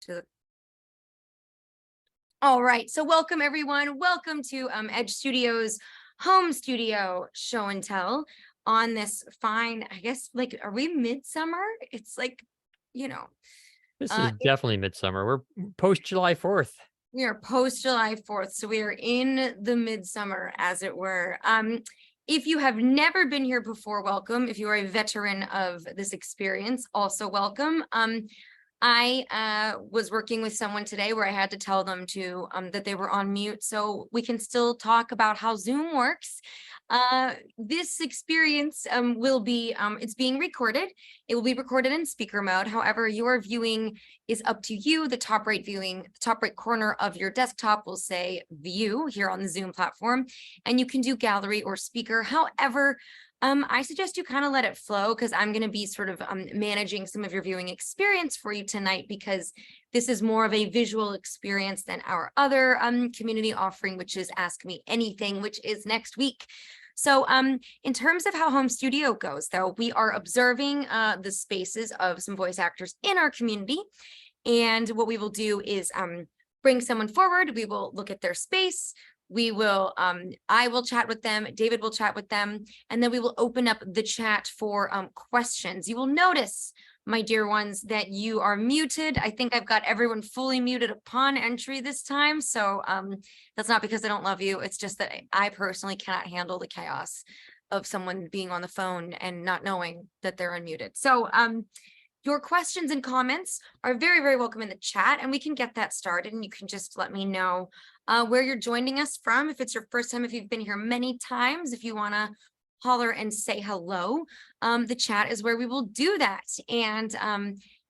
to. All right, so welcome everyone. Welcome to Edge Studios home studio show and tell on this fine, I guess, like, are we midsummer? It's like, This is definitely midsummer. We're post July 4th. we are post July 4th, so we are in the midsummer, as it were. If you have never been here before, welcome. If you are a veteran of this experience, also welcome. I was working with someone today where I had to tell them to that they were on mute, so we can still talk about how Zoom works. This experience will be it's being recorded. It will be recorded in speaker mode. However, your viewing is up to you. The top right corner of your desktop will say view here on the Zoom platform, and you can do gallery or speaker. However, I suggest you kind of let it flow, because I'm going to be sort of managing some of your viewing experience for you tonight, because this is more of a visual experience than our other community offering, which is Ask Me Anything, which is next week. So in terms of how home studio goes, though, we are observing the spaces of some voice actors in our community. And what we will do is bring someone forward. We will look at their space. We will, I will chat with them, David will chat with them, and then we will open up the chat for questions. You will notice, my dear ones, that you are muted. I think I've got everyone fully muted upon entry this time. So that's not because I don't love you. It's just that I personally cannot handle the chaos of someone being on the phone and not knowing that they're unmuted. So your questions and comments are very, very welcome in the chat, and we can get that started, and you can just let me know where you're joining us from. If it's your first time, if you've been here many times, if you want to holler and say hello, the chat is where we will do that. And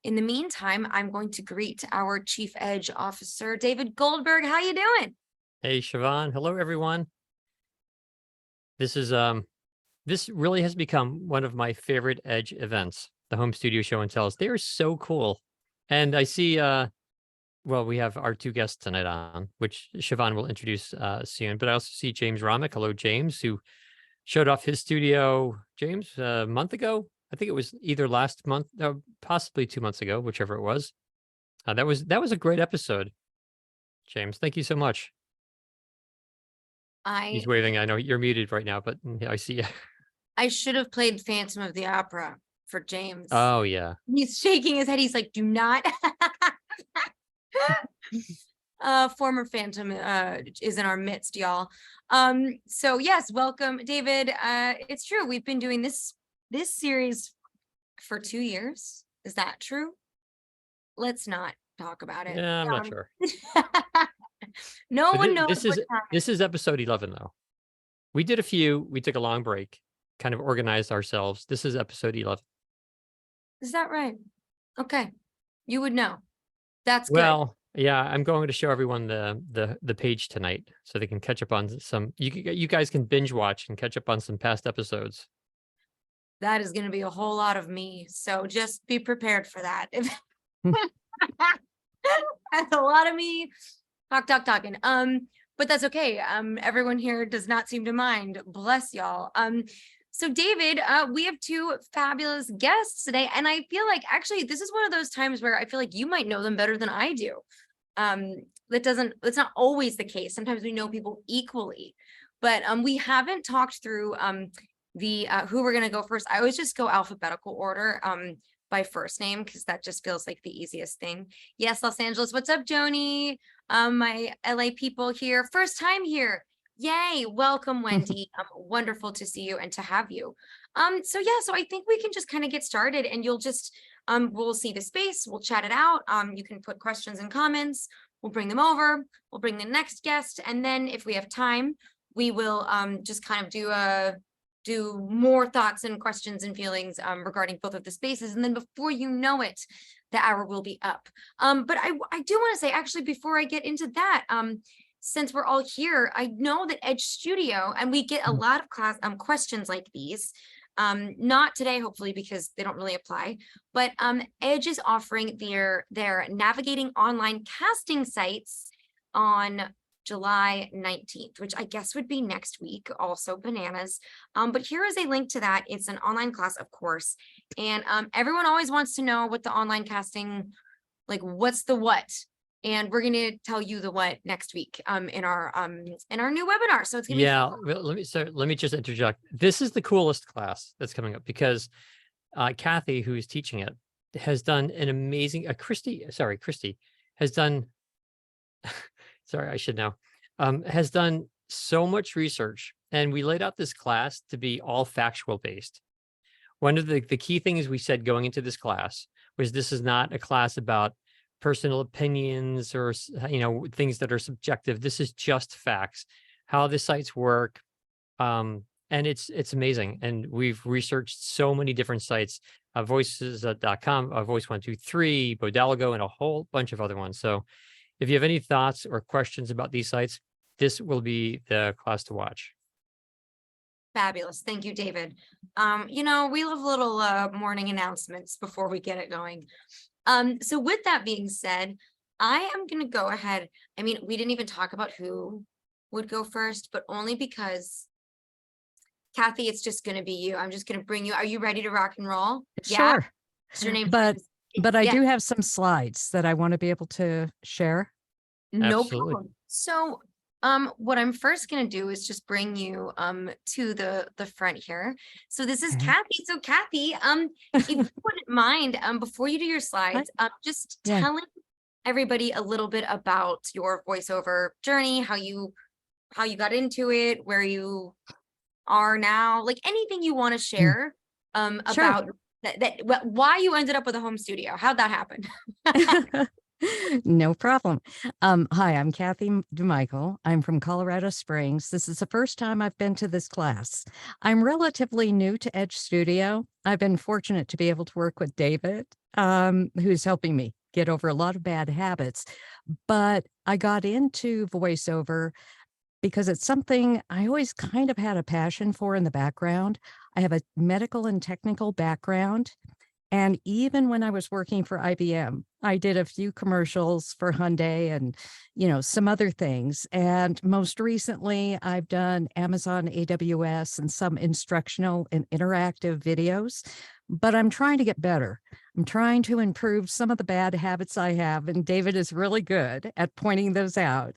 in the meantime, I'm going to greet our Chief Edge Officer, David Goldberg. How you doing? Hey, Siobhan. Hello, everyone. This is this really has become one of my favorite Edge events, the home studio show and tells. They are so cool. And I see well, we have our two guests tonight on, which Siobhan will introduce soon. But I also see James Romick. Hello, James, who showed off his studio, James, a month ago. I think it was either last month, possibly 2 months ago, whichever it was. That was a great episode, James. Thank you so much. He's waving. I know you're muted right now, but I see you. I should have played Phantom of the Opera for James. Oh, yeah. He's shaking his head. He's like, do not. Former Phantom is in our midst, y'all. So yes, welcome, David. It's true, we've been doing this series for 2 years. Is that true? Let's not talk about it. Yeah, I'm not sure. No one knows. This is episode 11, though. We did a few. We took a long break, kind of organized ourselves. This is episode 11. Is that right? Okay, you would know. That's good. Well, yeah, I'm going to show everyone the page tonight so they can catch up on some. You guys can binge watch and catch up on some past episodes. That is going to be a whole lot of me, so just be prepared for that. That's a lot of me talking. But that's okay. Everyone here does not seem to mind. Bless y'all. So David, we have two fabulous guests today, and I feel like actually this is one of those times where I feel like you might know them better than I do. That's not always the case. Sometimes we know people equally, but we haven't talked through the who we're gonna go first. I always just go alphabetical order by first name, because that just feels like the easiest thing. Yes, Los Angeles. What's up, Joni? My LA people here, first time here. Yay, welcome, Wendy. Wonderful to see you and to have you. So I think we can just kind of get started, and you'll just we'll see the space, we'll chat it out. You can put questions and comments, we'll bring them over, we'll bring the next guest, and then if we have time, we will just kind of do more thoughts and questions and feelings regarding both of the spaces, and then before you know it, the hour will be up. But I do want to say, actually, before I get into that, since we're all here, I know that Edge Studio, and we get a lot of questions like these, not today, hopefully, because they don't really apply, but Edge is offering their navigating online casting sites on July 19th, which I guess would be next week, also bananas. But here is a link to that. It's an online class, of course. And everyone always wants to know what the online casting like, what's the what? And we're going to tell you the what next week in our new webinar. So it's going to be Yeah, fun. well, let me just interject. This is the coolest class that's coming up because Cathy, who is teaching it, has done an amazing Christy has done sorry, I should know. Has done so much research, and we laid out this class to be all factual based. One of the key things we said going into this class was this is not a class about personal opinions or things that are subjective. This is just facts, how the sites work, and it's amazing. And we've researched so many different sites, voices.com, voice123, Bodalago, and a whole bunch of other ones. So if you have any thoughts or questions about these sites, this will be the class to watch. Fabulous. Thank you, David. We love little morning announcements before we get it going. So with that being said, I am going to go ahead. I mean, we didn't even talk about who would go first, but only because Cathy, it's just going to be you. I'm just going to bring you. Are you ready to rock and roll? Yeah. Sure. What's your name? But I Yeah. do have some slides that I want to be able to share. No Absolutely. problem. So what I'm first going to do is just bring you to the front here. So this is Okay. Cathy. So Cathy, if you wouldn't mind, before you do your slides, just Yeah. telling everybody a little bit about your voiceover journey, how you got into it, where you are now, like anything you want to share Sure. about why you ended up with a home studio. How'd that happen? No problem. Hi, I'm Cathy DeMichele. I'm from Colorado Springs. This is the first time I've been to this class. I'm relatively new to Edge Studio. I've been fortunate to be able to work with David, who's helping me get over a lot of bad habits. But I got into voiceover because it's something I always kind of had a passion for in the background. I have a medical and technical background. And even when I was working for IBM, I did a few commercials for Hyundai and, some other things. And most recently, I've done Amazon AWS and some instructional and interactive videos, but I'm trying to get better. I'm trying to improve some of the bad habits I have, and David is really good at pointing those out.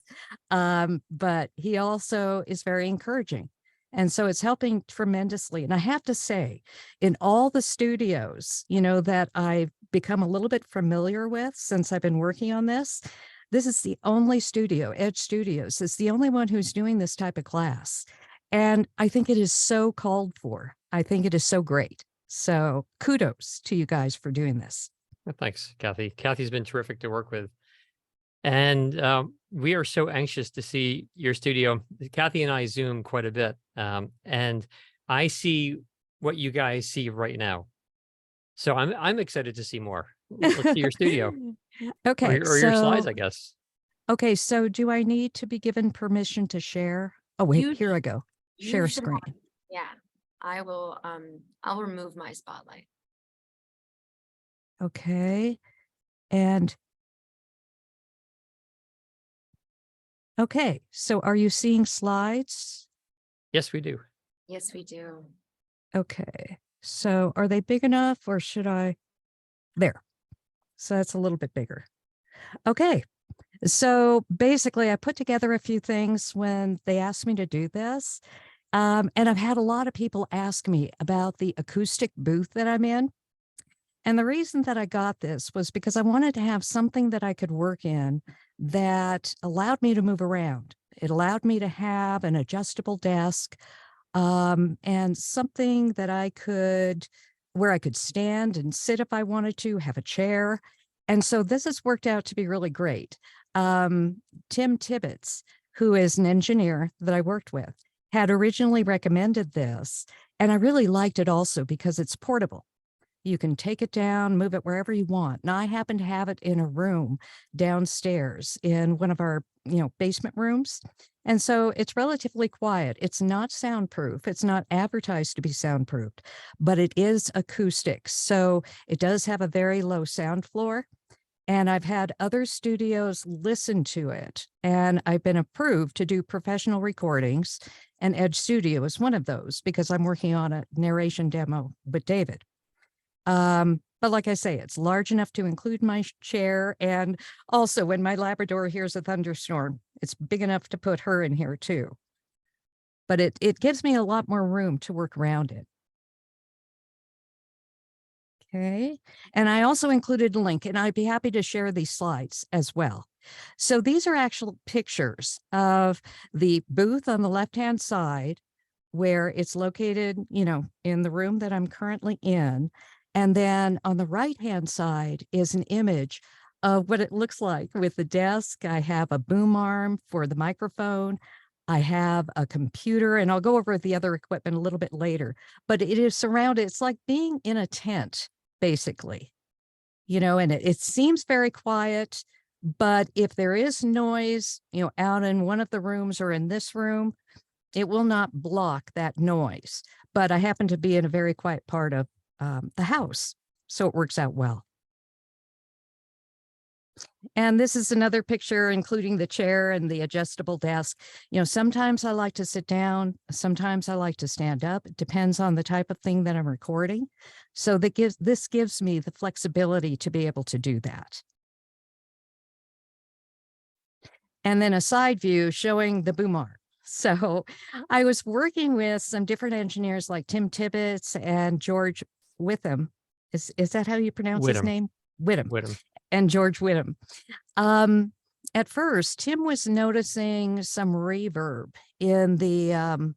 But he also is very encouraging. And so it's helping tremendously. And I have to say, in all the studios, that I've become a little bit familiar with since I've been working on this, this is the only studio, Edge Studios, is the only one who's doing this type of class. And I think it is so called for. I think it is so great. So kudos to you guys for doing this. Well, thanks, Cathy. Cathy's been terrific to work with. And we are so anxious to see your studio. Cathy and I Zoom quite a bit. And I see what you guys see right now. So I'm excited to see more. Let's see your studio. Okay. Or your slides, I guess. Okay. So do I need to be given permission to share? Oh, wait, here I go. Share screen. Yeah. I will, I'll remove my spotlight. Okay. And okay, so are you seeing slides? Yes, we do. Yes, we do. Okay, so are they big enough or should I? There. So that's a little bit bigger. Okay, so basically I put together a few things when they asked me to do this. And I've had a lot of people ask me about the acoustic booth that I'm in. And the reason that I got this was because I wanted to have something that I could work in that allowed me to move around. It allowed me to have an adjustable desk and something that where I could stand and sit if I wanted to, have a chair. And so this has worked out to be really great. Tim Tibbetts, who is an engineer that I worked with, had originally recommended this. And I really liked it also because it's portable. You can take it down, move it wherever you want. And I happen to have it in a room downstairs in one of our, basement rooms. And so it's relatively quiet. It's not soundproof. It's not advertised to be soundproofed, but it is acoustic. So it does have a very low sound floor. And I've had other studios listen to it, and I've been approved to do professional recordings. And Edge Studio is one of those because I'm working on a narration demo with David. But like I say, it's large enough to include my chair. And also when my Labrador hears a thunderstorm, it's big enough to put her in here too. But it gives me a lot more room to work around it. Okay. And I also included a link, and I'd be happy to share these slides as well. So these are actual pictures of the booth on the left-hand side where it's located, you know, in the room that I'm currently in. And then on the right-hand side is an image of what it looks like with the desk. I have a boom arm for the microphone. I have a computer, and I'll go over the other equipment a little bit later, but it is surrounded. It's like being in a tent, basically, you know, and it seems very quiet, but if there is noise, you know, out in one of the rooms or in this room, it will not block that noise. But I happen to be in a very quiet part of the house, so it works out well. And this is another picture, including the chair and the adjustable desk. You know, sometimes I like to sit down, sometimes I like to stand up. It depends on the type of thing that I'm recording. So this gives me the flexibility to be able to do that. And then a side view showing the boom arm. So I was working with some different engineers like Tim Tibbetts and George Witham. Is that how you pronounce his Whittam. name? Whittam. Whittam. And George Whittam. At first, Tim was noticing some reverb in the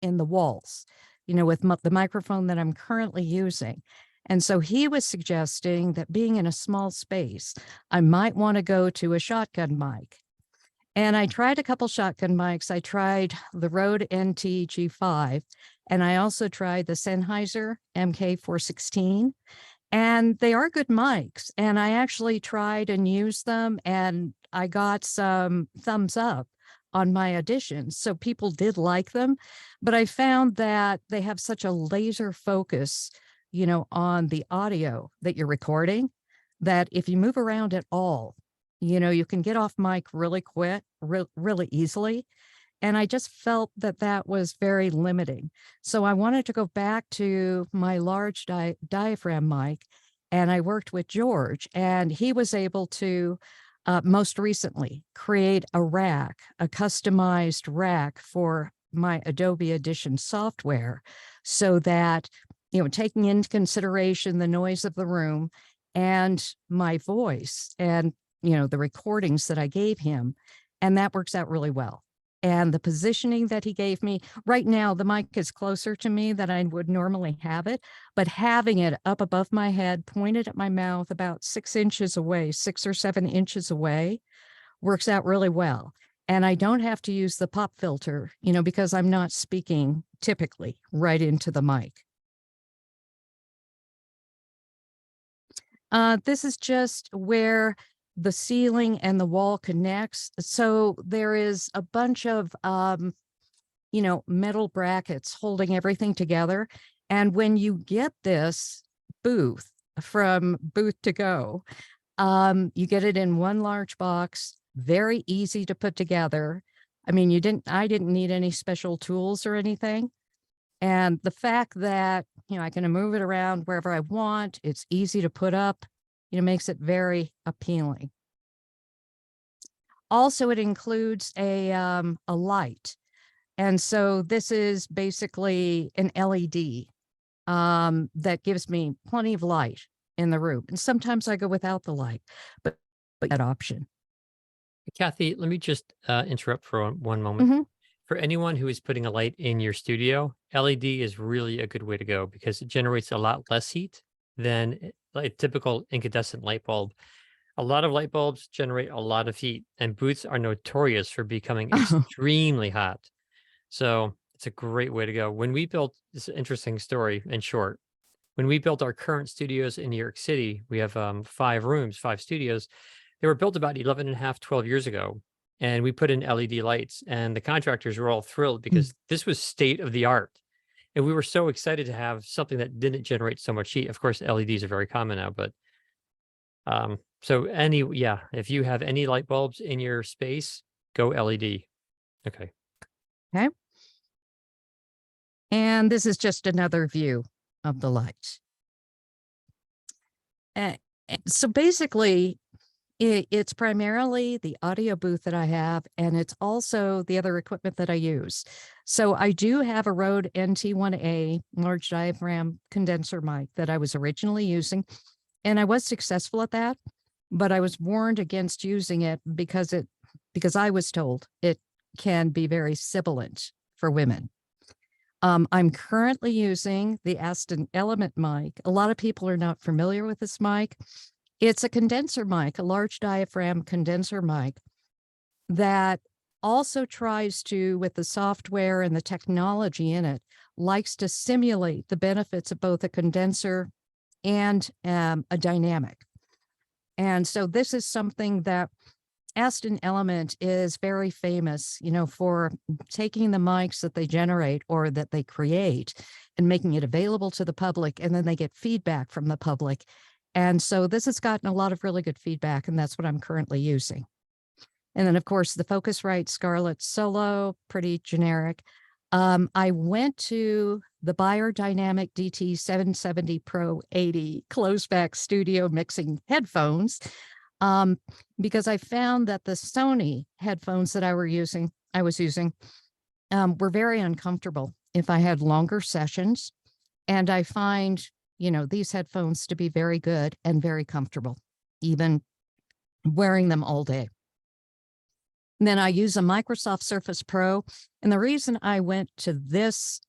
walls, you know, with the microphone that I'm currently using. And so he was suggesting that being in a small space, I might want to go to a shotgun mic. And I tried a couple shotgun mics. I tried the Rode NT G5, and I also tried the Sennheiser MK416. And they are good mics. And I actually tried and used them, and I got some thumbs up on my auditions. So people did like them, but I found that they have such a laser focus, you know, on the audio that you're recording, that if you move around at all, you know, you can get off mic really quick, really easily. And I just felt that that was very limiting. So I wanted to go back to my large diaphragm mic, and I worked with George, and he was able to most recently create a rack, a customized rack for my Adobe Audition software, so that, you know, taking into consideration the noise of the room and my voice and, you know, the recordings that I gave him, and that works out really well. And the positioning that he gave me, right now, the mic is closer to me than I would normally have it, but having it up above my head, pointed at my mouth about 6 inches away, 6 or 7 inches away, works out really well. And I don't have to use the pop filter, you know, because I'm not speaking typically right into the mic. This is just where the ceiling and the wall connects. So there is a bunch of, you know, metal brackets holding everything together. And when you get this booth from Booth to Go, you get it in one large box, very easy to put together. I mean, I didn't need any special tools or anything. And the fact that, you know, I can move it around wherever I want, it's easy to put up, you know, makes it very appealing. Also, it includes a light. And so this is basically an LED that gives me plenty of light in the room. And sometimes I go without the light, but that option. Cathy, let me just interrupt for one moment. Mhm. For anyone who is putting a light in your studio, LED is really a good way to go because it generates a lot less heat than a typical incandescent light bulb. A lot of light bulbs generate a lot of heat, and booths are notorious for becoming extremely hot. So it's a great way to go. When we built this interesting story in short, when we built our current studios in New York City, we have 5 rooms, 5 studios. They were built about 11 and a half, 12 years ago. And we put in LED lights, and the contractors were all thrilled because this was state of the art. And we were so excited to have something that didn't generate so much heat. Of course, LEDs are very common now, but so if you have any light bulbs in your space, go LED. Okay. Okay. And this is just another view of the light. Uh, so basically, it's primarily the audio booth that I have, and it's also the other equipment that I use. So I do have a Rode NT1A large diaphragm condenser mic that I was originally using, and I was successful at that, but I was warned against using it because I was told it can be very sibilant for women. I'm currently using the Aston Element mic. A lot of people are not familiar with this mic. It's a condenser mic, a large diaphragm condenser mic that also tries to, with the software and the technology in it, likes to simulate the benefits of both a condenser and a dynamic. And so this is something that Aston Element is very famous, for taking the mics that they generate or that they create and making it available to the public, and then they get feedback from the public. And so this has gotten a lot of really good feedback, and that's what I'm currently using. And then, of course, the Focusrite Scarlett Solo, pretty generic. I went to the Beyerdynamic DT770 Pro 80 closed-back studio mixing headphones because I found that the Sony headphones that I was using were very uncomfortable if I had longer sessions. And I find, these headphones to be very good and very comfortable, even wearing them all day. And then I use a Microsoft Surface Pro. And the reason I went to this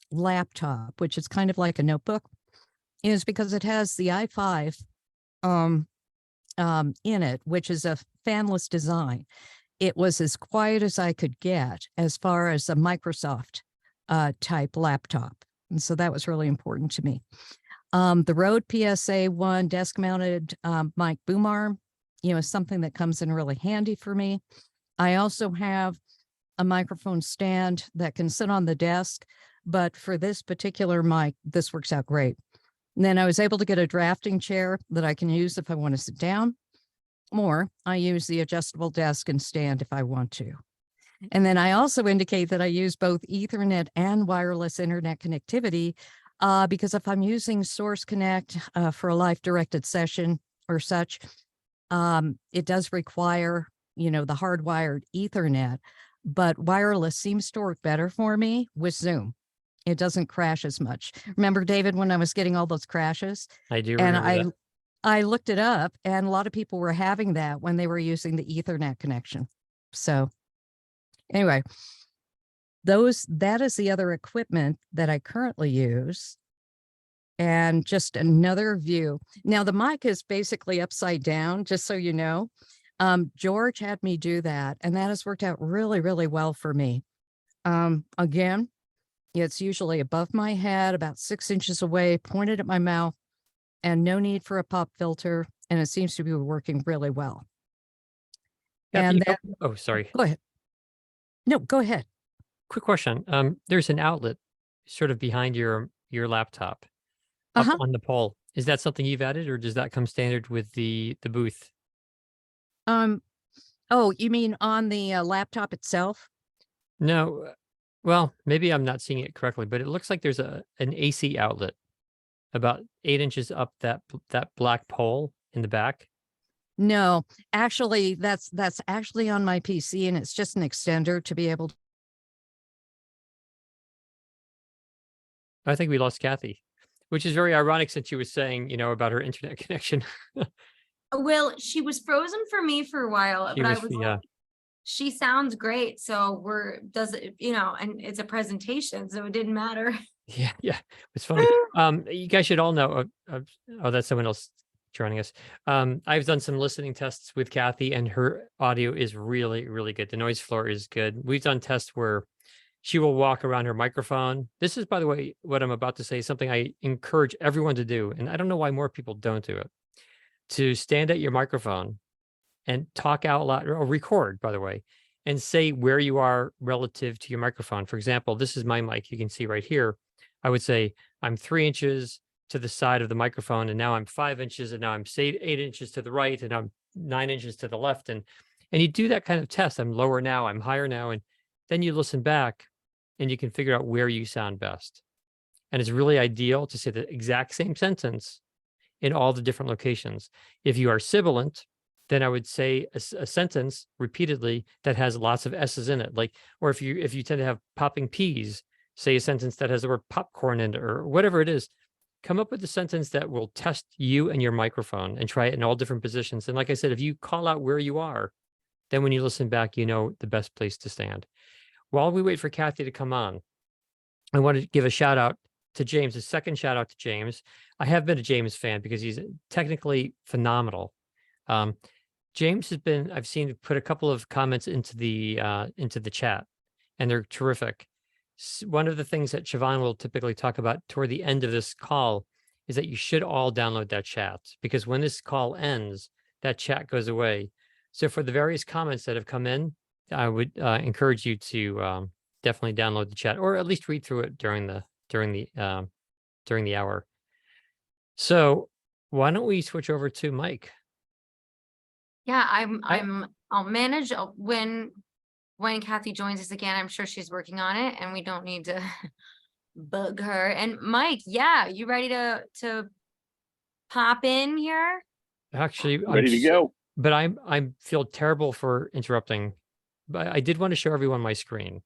laptop, which is kind of like a notebook, is because it has the i5 in it, which is a fanless design. It was as quiet as I could get as far as a Microsoft type laptop. And so that was really important to me. The Rode PSA-1 desk mounted mic boom arm, is something that comes in really handy for me. I also have a microphone stand that can sit on the desk, but for this particular mic, this works out great. And then I was able to get a drafting chair that I can use if I want to sit down, or I use the adjustable desk and stand if I want to. And then I also indicate that I use both Ethernet and wireless internet connectivity because if I'm using Source Connect for a live directed session or such, it does require, the hardwired Ethernet, but wireless seems to work better for me with Zoom. It doesn't crash as much. Remember, David, when I was getting all those crashes? I do And remember that. I looked it up, and a lot of people were having that when they were using the Ethernet connection. So anyway, that is the other equipment that I currently use. And just another view. Now the mic is basically upside down, just so you know. George had me do that, and that has worked out really, really well for me. Again, it's usually above my head, about 6 inches away, pointed at my mouth, and no need for a pop filter. And it seems to be working really well. Cathy, And then, oh, sorry. go ahead. No, go ahead. Quick question. There's an outlet sort of behind your laptop up Uh-huh. on the pole. Is that something you've added, or does that come standard with the booth? Oh, you mean on the laptop itself? No. Well, maybe I'm not seeing it correctly, but it looks like there's an AC outlet about 8 inches up that black pole in the back. No, actually, that's actually on my PC, and it's just an extender to be able to. I think we lost Cathy, which is very ironic since she was saying, about her internet connection. Well, she was frozen for me for a while, She but I was, was yeah. like, she sounds great. So does it, and it's a presentation, so it didn't matter. Yeah, yeah, it's funny. You guys should all know. Oh, that's someone else joining us. I've done some listening tests with Cathy, and her audio is really, really good. The noise floor is good. We've done tests where she will walk around her microphone. This is, by the way, what I'm about to say, is something I encourage everyone to do, and I don't know why more people don't do it. To stand at your microphone and talk out loud, or record, by the way, and say where you are relative to your microphone. For example, this is my mic. You can see right here. I would say I'm 3 inches to the side of the microphone, and now I'm 5 inches, and now I'm say 8 inches to the right, and I'm 9 inches to the left. And you do that kind of test. I'm lower now, I'm higher now. And then you listen back and you can figure out where you sound best. And it's really ideal to say the exact same sentence in all the different locations. If you are sibilant, then I would say a sentence repeatedly that has lots of S's in it. Like, or if you tend to have popping P's, say a sentence that has the word popcorn in it or whatever it is. Come up with a sentence that will test you and your microphone and try it in all different positions. And like I said, if you call out where you are, then when you listen back, you know the best place to stand. While we wait for Cathy to come on, I want to give a shout out to James, a second shout out to James. I have been a James fan because he's technically phenomenal. James has been, I've seen put a couple of comments into the chat, and they're terrific. One of the things that Siobhan will typically talk about toward the end of this call is that you should all download that chat, because when this call ends, that chat goes away. So for the various comments that have come in, I would encourage you to definitely download the chat, or at least read through it during the hour. So why don't we switch over to Mike? Yeah, I'll manage when Cathy joins us again. I'm sure she's working on it, and we don't need to bug her. And Mike, yeah, you ready to pop in here? Actually, Ready to go. But I feel terrible for interrupting. But I did want to show everyone my screen,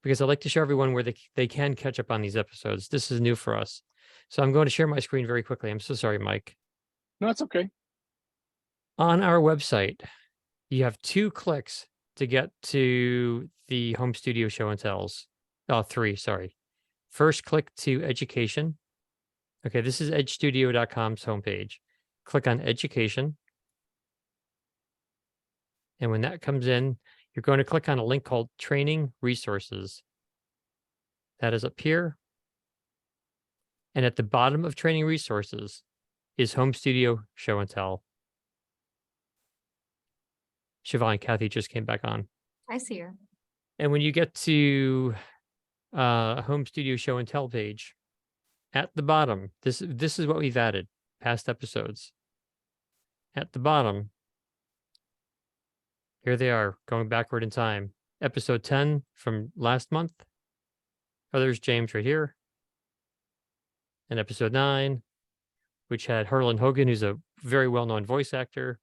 because I like to show everyone where they can catch up on these episodes. This is new for us. So I'm going to share my screen very quickly. I'm so sorry, Mike. No, it's okay. On our website, you have 2 clicks to get to the home studio show and tells. Oh, 3, sorry. First, click to education. Okay, this is edgestudio.com's homepage. Click on education. And when that comes in, you're going to click on a link called training resources. That is up here. And at the bottom of training resources is home studio show and tell. Siobhan, Cathy just came back on. I see her. And when you get to home studio show and tell page, at the bottom, this is what we've added, past episodes. At the bottom, here they are, going backward in time. Episode 10 from last month. Oh, there's James right here. And episode 9, which had Harlan Hogan, who's a very well-known voice actor.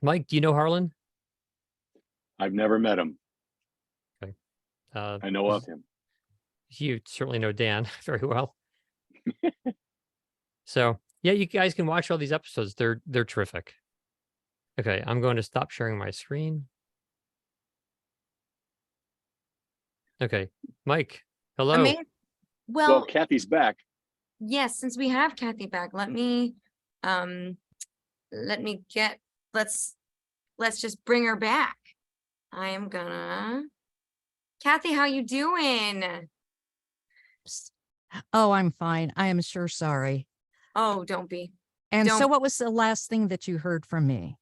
Mike, do you know Harlan? I've never met him. Okay. I know of him. You certainly know Dan very well. So yeah, you guys can watch all these episodes. They're terrific. Okay, I'm going to stop sharing my screen. Okay, Mike, hello. Amazing. Well, Well, Cathy's back. yes, since we have Cathy back, let's just bring her back. I am gonna. Cathy, how you doing? Oh, I'm fine. I am sure sorry. Oh, don't be. And so Don't- what was the last thing that you heard from me?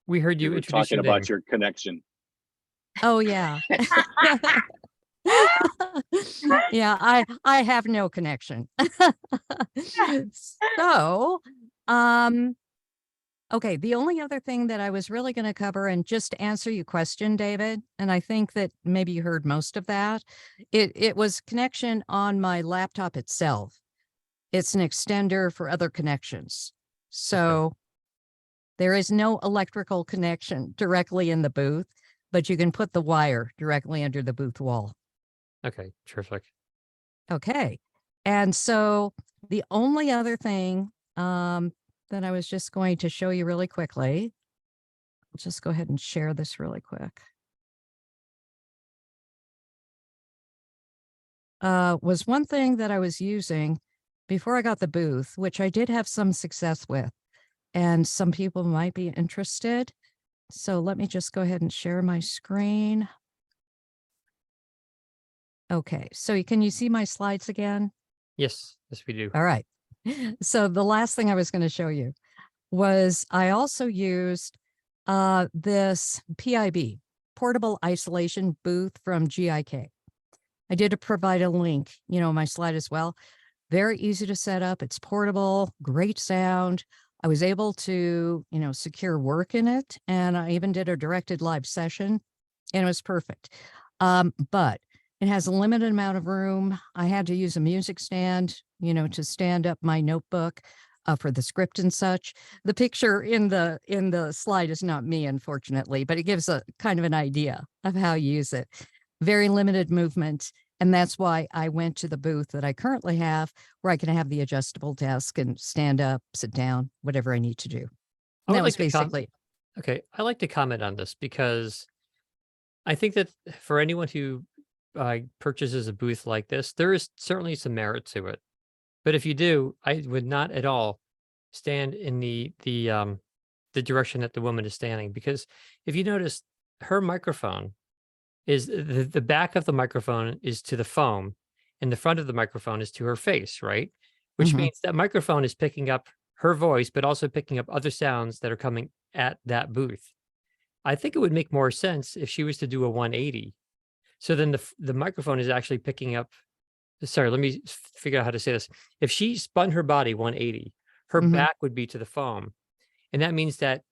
We heard you You were introduce talking your about name. your connection. Oh, yeah. Yeah, I have no connection. So, okay, the only other thing that I was really going to cover, and just to answer your question, David, and I think that maybe you heard most of that, it was connection on my laptop itself. It's an extender for other connections. So there is no electrical connection directly in the booth, but you can put the wire directly under the booth wall. Okay, terrific. Okay. And so the only other thing that I was just going to show you really quickly, I'll just go ahead and share this really quick, was one thing that I was using before I got the booth, which I did have some success with, and some people might be interested. So let me just go ahead and share my screen. Okay, so can you see my slides again? Yes, we do. All right. So the last thing I was going to show you was I also used this PIB, portable isolation booth from GIK. I did provide a link, my slide as well. Very easy to set up. It's portable, great sound. I was able to, secure work in it. And I even did a directed live session, and it was perfect. But it has a limited amount of room. I had to use a music stand to stand up my notebook for the script and such. The picture in the slide is not me, unfortunately, but it gives a kind of an idea of how you use it. Very limited movement. And that's why I went to the booth that I currently have, where I can have the adjustable desk and stand up, sit down, whatever I need to do. I And would that was like to basically, okay, I like to comment on this because I think that for anyone who purchases a booth like this, there is certainly some merit to it. But if you do, I would not at all stand in the direction that the woman is standing, because if you notice, her microphone is the back of the microphone is to the foam, and the front of the microphone is to her face, right? Which Mhm. means that microphone is picking up her voice, but also picking up other sounds that are coming at that booth. I think it would make more sense if she was to do a 180. So then the microphone is actually picking up. Sorry, let me figure out how to say this. If she spun her body 180, her Mhm. back would be to the foam, and that means that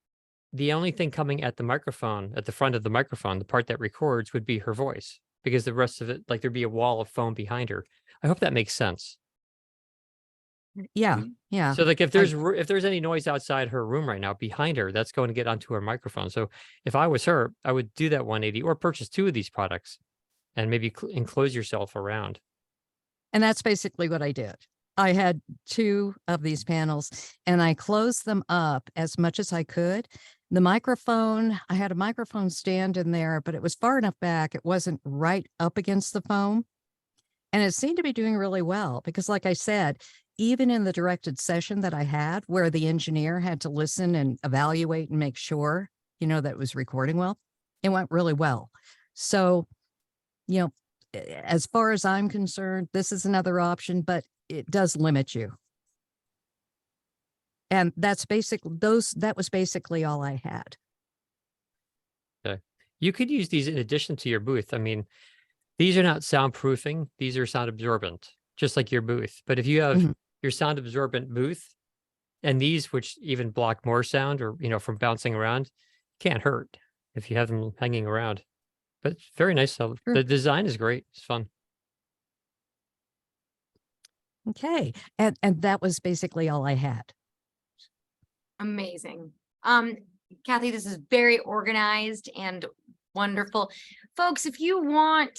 the only thing coming at the microphone, at the front of the microphone, the part that records, would be her voice, because the rest of it, like, there'd be a wall of foam behind her. I hope that makes sense. Yeah. Mhm. Yeah. So, like, if I, there's any noise outside her room right now behind her, that's going to get onto her microphone. So, if I was her, I would do that 180 or purchase 2 of these products and maybe enclose yourself around. and that's basically what I did. I had 2 of these panels and I closed them up as much as I could. The microphone, I had a microphone stand in there, but it was far enough back. It wasn't right up against the foam. And it seemed to be doing really well because, like I said, even in the directed session that I had where the engineer had to listen and evaluate and make sure, that it was recording well, it went really well. So, you know, as far as I'm concerned, this is another option, but it does limit you. And that was basically all I had. Okay. You could use these in addition to your booth. I mean, these are not soundproofing, these are sound absorbent, just like your booth. But if you have Mhm. your sound absorbent booth and these, which even block more sound or, from bouncing around, can't hurt if you have them hanging around. But it's very nice. So Sure. the design is great. It's fun. Okay. And that was basically all I had. Amazing. Um, Cathy, this is very organized and wonderful. Folks, if you want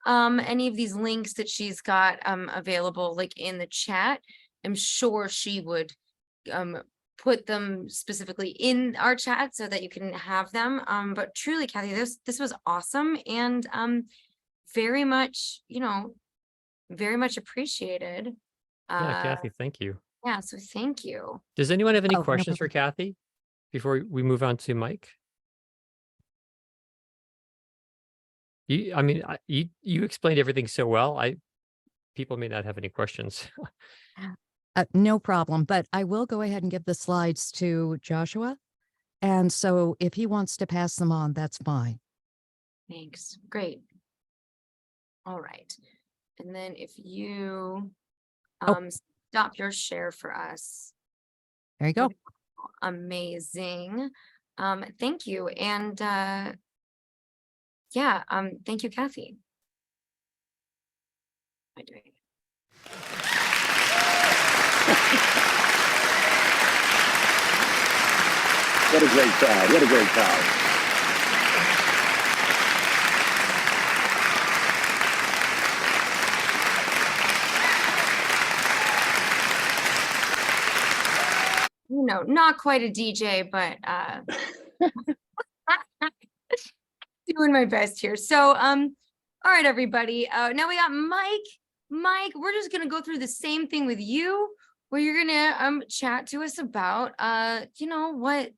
any of these links that she's got available like in the chat, I'm sure she would put them specifically in our chat so that you can have them. But truly, Cathy, this was awesome and very much, very much appreciated. Yeah, Uh Cathy, thank you. yeah, so thank you. Does anyone have any Oh, no questions for problem. Cathy before we move on to Mike? I mean, you explained everything so well. People may not have any questions. No problem, but I will go ahead and give the slides to Joshua. And so if he wants to pass them on, that's fine. Thanks. Great. All right. And then if you Oh. stop your share for us. There you go. Amazing. Thank you. And yeah, thank you, Cathy. Am I doing it? What a great crowd. What a great crowd. Not quite a DJ, but doing my best here. So all right, everybody. Now we got Mike. Mike, we're just gonna go through the same thing with you, where you're gonna chat to us about what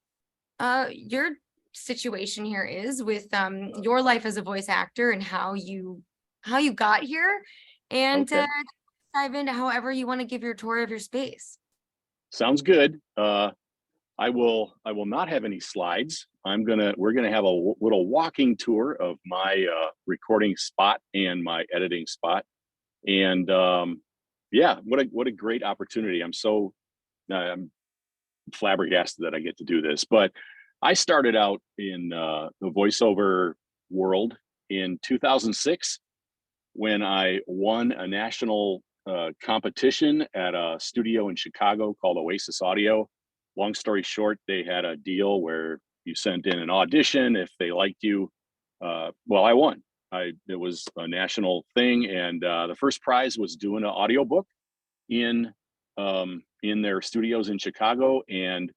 your situation here is with your life as a voice actor and how you got here, and Okay. dive into however you want to give your tour of your space. Sounds good. I will not have any slides. We're gonna have a little walking tour of my recording spot and my editing spot. And yeah, what a great opportunity. I'm flabbergasted that I get to do this. But I started out in the voiceover world in 2006 when I won a national competition at a studio in Chicago called Oasis Audio. Long story short, they had a deal where you sent in an audition. If they liked you, well, I won. It was a national thing, and the first prize was doing an audiobook in their studios in Chicago, and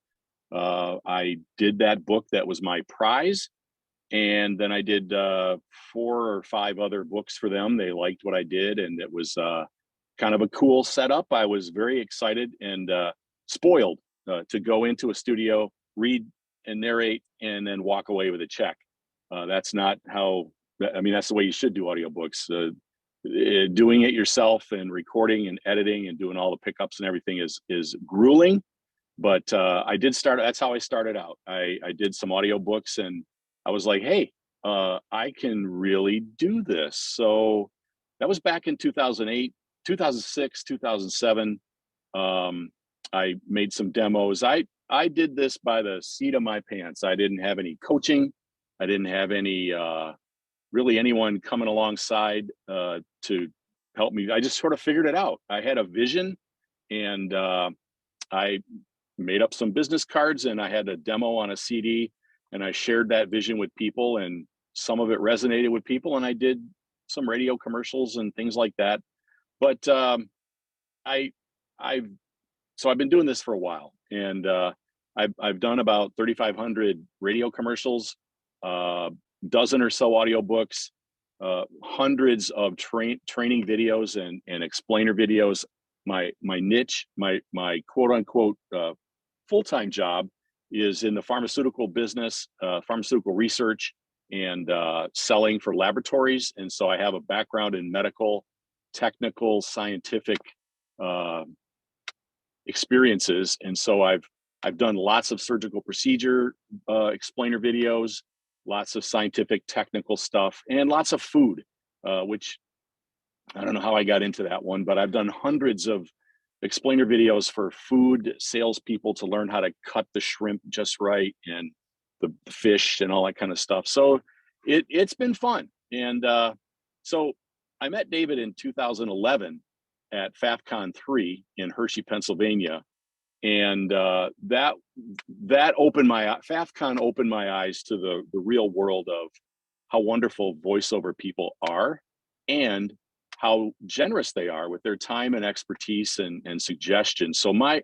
I did that book. That was my prize. And then I did 4 or 5 other books for them. They liked what I did, and it was kind of a cool setup. I was very excited and spoiled to go into a studio, read and narrate, and then walk away with a check. That's not how, I mean, that's the way you should do audiobooks. Doing it yourself and recording and editing and doing all the pickups and everything is grueling. But I did start, that's how I started out. I did some audiobooks, and I was like, hey, I can really do this. So that was back in 2008, 2006, 2007. I made some demos. I did this by the seat of my pants. I didn't have any coaching. I didn't have any really anyone coming alongside to help me. I just sort of figured it out. I had a vision, and I made up some business cards, and I had a demo on a CD, and I shared that vision with people, and some of it resonated with people, and I did some radio commercials and things like that. But so I've been doing this for a while, and I've done about 3,500 radio commercials, dozen or so audiobooks, hundreds of training videos and explainer videos. My niche, my quote unquote full-time job is in the pharmaceutical business, pharmaceutical research, and selling for laboratories. And so I have a background in medical, technical, scientific experiences. And so I've done lots of surgical procedure explainer videos, lots of scientific technical stuff, and lots of food, which I don't know how I got into that one, but I've done hundreds of explainer videos for food salespeople to learn how to cut the shrimp just right, and the fish and all that kind of stuff. So it's been fun. And so I met David in 2011 at FAFCON 3 in Hershey, Pennsylvania. And that opened FAFCON opened my eyes to the real world of how wonderful voiceover people are, and how generous they are with their time and expertise and suggestions. So my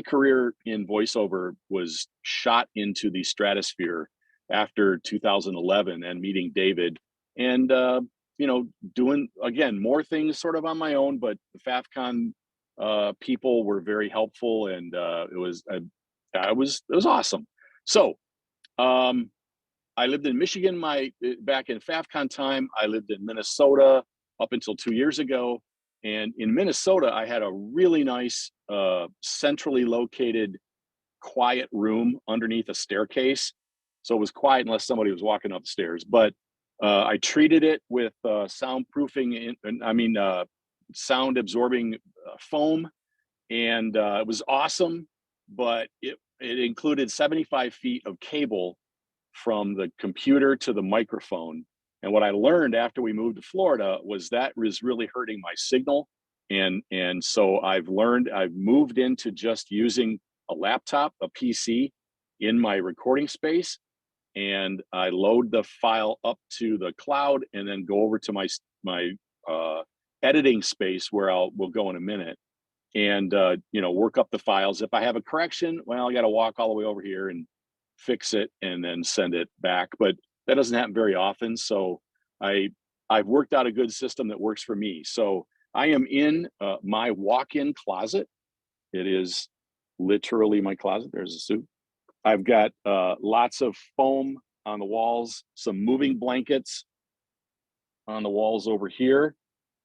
career in voiceover was shot into the stratosphere after 2011 and meeting David, and doing again more things sort of on my own. But the FAFCON people were very helpful, and it was awesome. So I lived in Michigan back in FAFCON time. I lived in Minnesota up until 2 years ago. And in Minnesota, I had a really nice, centrally located, quiet room underneath a staircase. So it was quiet unless somebody was walking upstairs. But I treated it with soundproofing, sound absorbing foam. And it was awesome, but it included 75 feet of cable from the computer to the microphone. And what I learned after we moved to Florida was that was really hurting my signal. And so I've moved into just using a laptop, a PC in my recording space. And I load the file up to the cloud and then go over to my editing space where we'll go in a minute, and work up the files. If I have a correction, well, I got to walk all the way over here and fix it and then send it back. But that doesn't happen very often. So I've worked out a good system that works for me. So I am in my walk-in closet. It is literally my closet. There's a suit. I've got lots of foam on the walls, some moving blankets on the walls over here.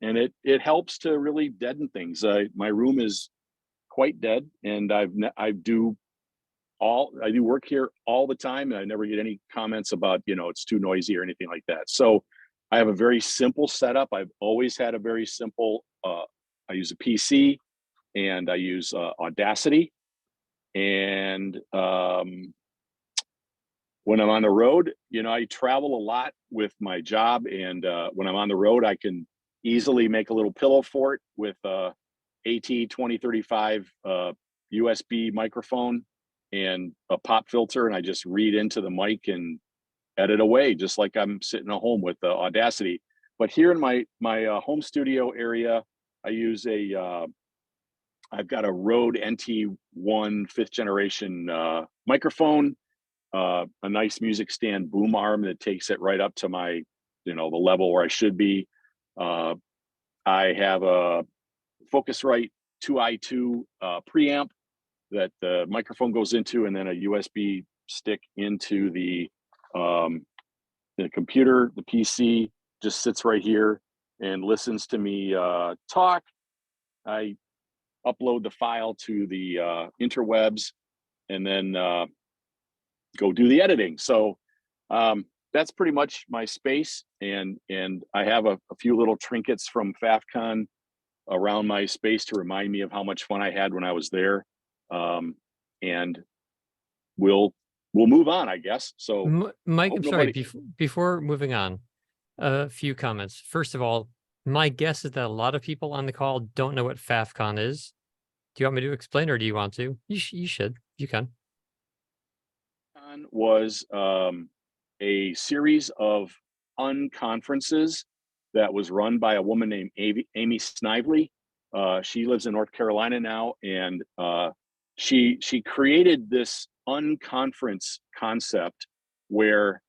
And it helps to really deaden things. My room is quite dead, and I do work here all the time, and I never get any comments about, it's too noisy or anything like that. So I have a very simple setup. I've always had a very simple, I use a PC, and I use Audacity. And when I'm on the road, I travel a lot with my job. And when I'm on the road, I can easily make a little pillow fort with a AT2035 USB microphone and a pop filter, and I just read into the mic and edit away, just like I'm sitting at home with Audacity. But here in my home studio area, I use I've got a Rode NT1 5th generation microphone, a nice music stand boom arm that takes it right up to my, the level where I should be. I have a Focusrite 2i2 preamp that the microphone goes into, and then a USB stick into the computer. The PC just sits right here and listens to me talk. I upload the file to the interwebs and then go do the editing. So that's pretty much my space. And I have a few little trinkets from FAFCon around my space to remind me of how much fun I had when I was there. And we'll move on, I guess. So Mike, I'm sorry, nobody... before moving on, a few comments. First of all, my guess is that a lot of people on the call don't know what FAFCon is. Do you want me to explain, or do you want to? You should. You can. Was a series of unconferences that was run by a woman named Amy Snively. She lives in North Carolina now, and she created this unconference concept where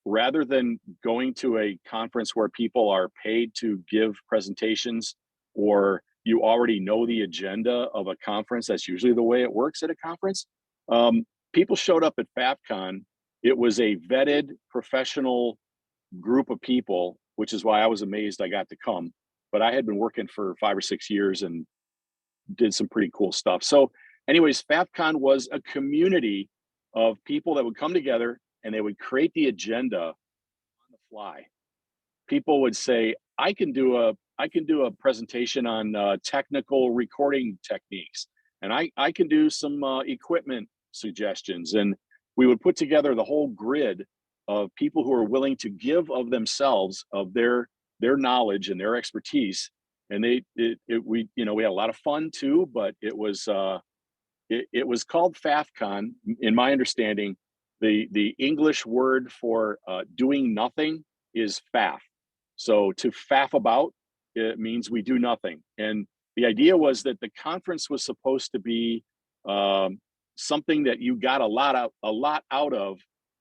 rather than going to a conference where people are paid to give presentations, or you already know the agenda of a conference, that's usually the way it works at a conference. People showed up at FAFCon. It was a vetted professional group of people, which is why I was amazed I got to come. But I had been working for 5 or 6 years and did some pretty cool stuff. So anyways, FAFCon was a community of people that would come together and they would create the agenda on the fly. People would say, I can do a presentation on technical recording techniques, and I can do some equipment suggestions. And we would put together the whole grid of people who are willing to give of themselves, of their knowledge and their expertise. And we had a lot of fun too, but it was called FAFCon. In my understanding, the English word for doing nothing is faff. So to faff about, it means we do nothing. And the idea was that the conference was supposed to be something that you got a lot out of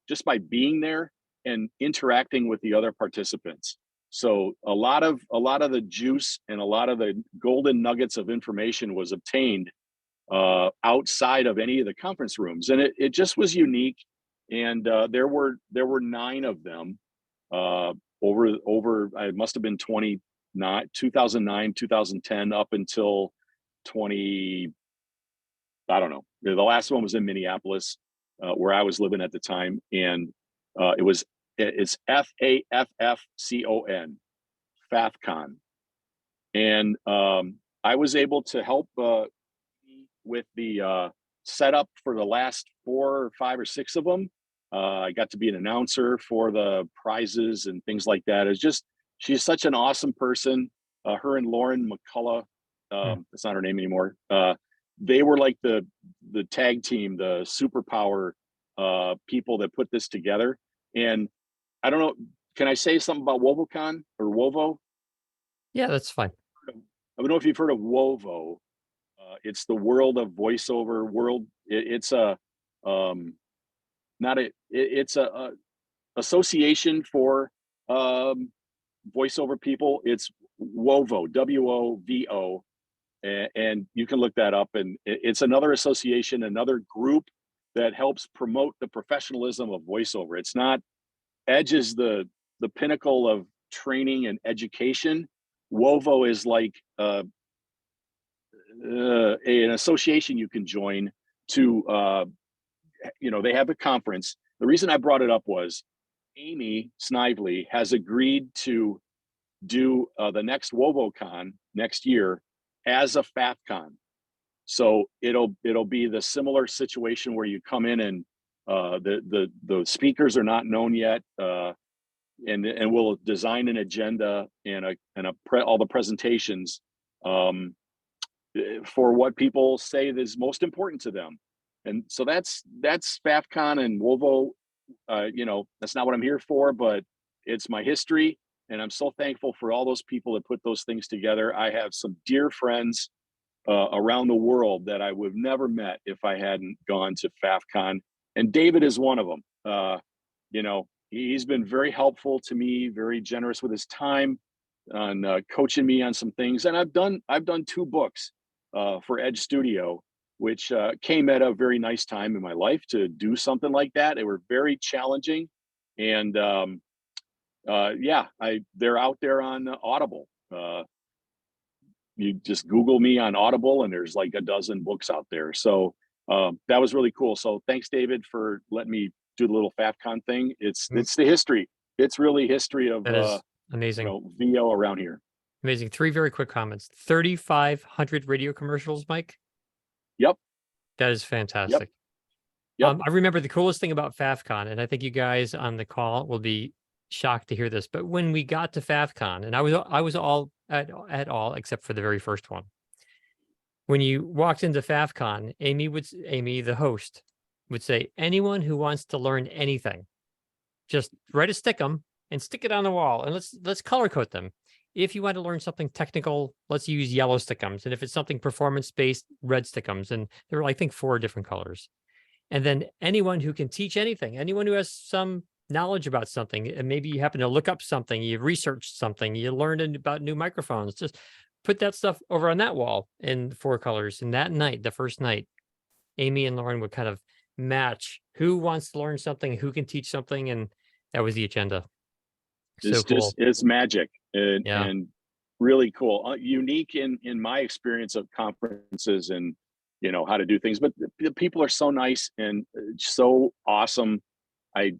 just by being there and interacting with the other participants. So a lot of the juice and a lot of the golden nuggets of information was obtained outside of any of the conference rooms, and it just was unique. And there were 9 of them over. It must have been 2009, 2010, up until 20. I don't know. The last one was in Minneapolis, where I was living at the time, and it's FAFFCON, FAFCon, and I was able to help with the setup for the last 4 or 5 or 6 of them. I got to be an announcer for the prizes and things like that. She's such an awesome person. Her and Lauren McCullough, that's not her name anymore. They were like the tag team, the superpower people that put this together. And I don't know, can I say something about WovoCon or Wovo? Yeah, that's fine. I don't know if you've heard of Wovo. It's the world of voiceover world. It's a association for voiceover people. It's Wovo, WOVO, and you can look that up. And it's another association, another group that helps promote the professionalism of voiceover. It's not Edge is the pinnacle of training and education. Wovo is like an association you can join to they have a conference. The reason I brought it up was Amy Snively has agreed to do the next WovoCon next year as a FAFCon. So it'll be the similar situation where you come in and the speakers are not known yet. and we'll design an agenda and all the presentations for what people say is most important to them. And so that's FAFCon and WOVO. That's not what I'm here for, but it's my history. And I'm so thankful for all those people that put those things together. I have some dear friends around the world that I would have never met if I hadn't gone to FAFCon. And David is one of them. He's been very helpful to me, very generous with his time, on coaching me on some things. And I've done 2 books for Edge Studio, which came at a very nice time in my life to do something like that. They were very challenging, and they're out there on Audible. You just Google me on Audible, and there's like a dozen books out there. So that was really cool. So thanks, David, for letting me do the little FAFCon thing. It's the history. It's really history of That is amazing. VO around here. Amazing. 3 very quick comments. 3,500 radio commercials, Mike. Yep. That is fantastic. Yep. I remember the coolest thing about FAFCon, and I think you guys on the call will be shocked to hear this, but when we got to FAFCon, and I was all at all except for the very first one. When you walked into FAFCon, Amy, the host, would say, anyone who wants to learn anything, just write a stickum and stick it on the wall, and let's color code them. If you want to learn something technical, let's use yellow stickums. And if it's something performance-based, red stickums. And there were, I think, 4 different colors. And then anyone who can teach anything, anyone who has some knowledge about something, and maybe you happen to look up something, you researched something, you learned about new microphones, just put that stuff over on that wall in 4 colors. And that night, the first night, Amy and Lauren would kind of match who wants to learn something, who can teach something. And that was the agenda. So cool. It's magic and really cool. Unique in my experience of conferences and how to do things. But the people are so nice and so awesome. I'm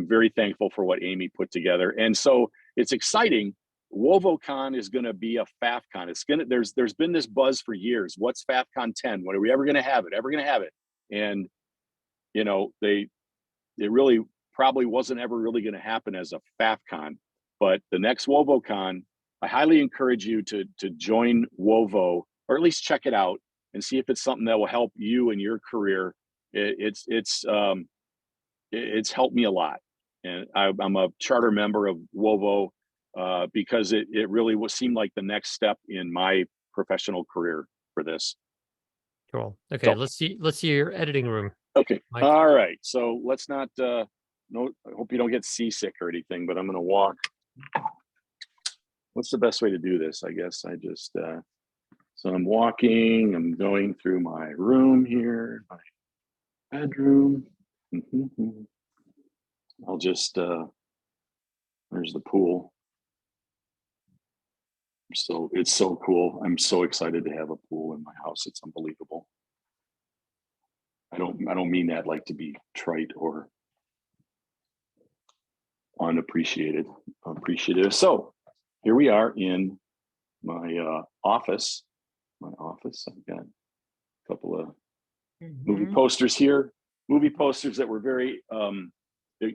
very thankful for what Amy put together. And so it's exciting. WovoCon is going to be a FAFCon. There's been this buzz for years. What's FAFCon 10? When are we ever going to have it? And it really probably wasn't ever really going to happen as a FAFCon. But the next WovoCon, I highly encourage you to join Wovo, or at least check it out and see if it's something that will help you in your career. It's helped me a lot, and I'm a charter member of Wovo because it really seemed like the next step in my professional career for this. Cool. Okay, so, let's see your editing room. Okay. Mike. All right. So let's not. No, I hope you don't get seasick or anything. But I'm going to walk. What's the best way to do this? I guess I just. So I'm walking. I'm going through my room here, my bedroom. I'll just. There's the pool. So it's so cool. I'm so excited to have a pool in my house. It's unbelievable. I don't mean that like to be trite or unappreciated. Appreciative. So here we are in my office. I've got a couple of movie posters here. Movie posters that were very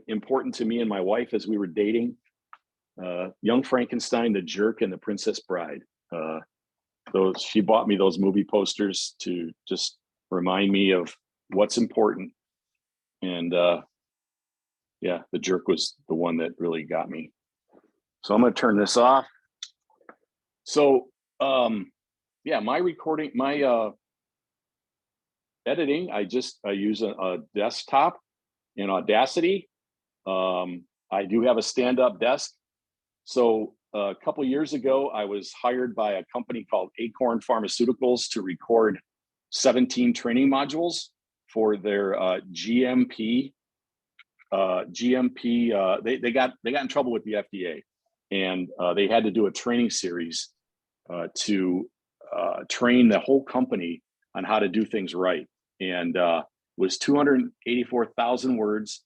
important to me and my wife as we were dating. Young Frankenstein, The Jerk, and The Princess Bride. She bought me those movie posters to just remind me of what's important. And The Jerk was the one that really got me. So I'm going to turn this off. So my recording, my editing, I use a desktop in Audacity. I do have a stand-up desk. So a couple years ago, I was hired by a company called Acorn Pharmaceuticals to record 17 training modules for their GMP. They got in trouble with the FDA, and they had to do a training series to train the whole company on how to do things right. And was 284,000 words.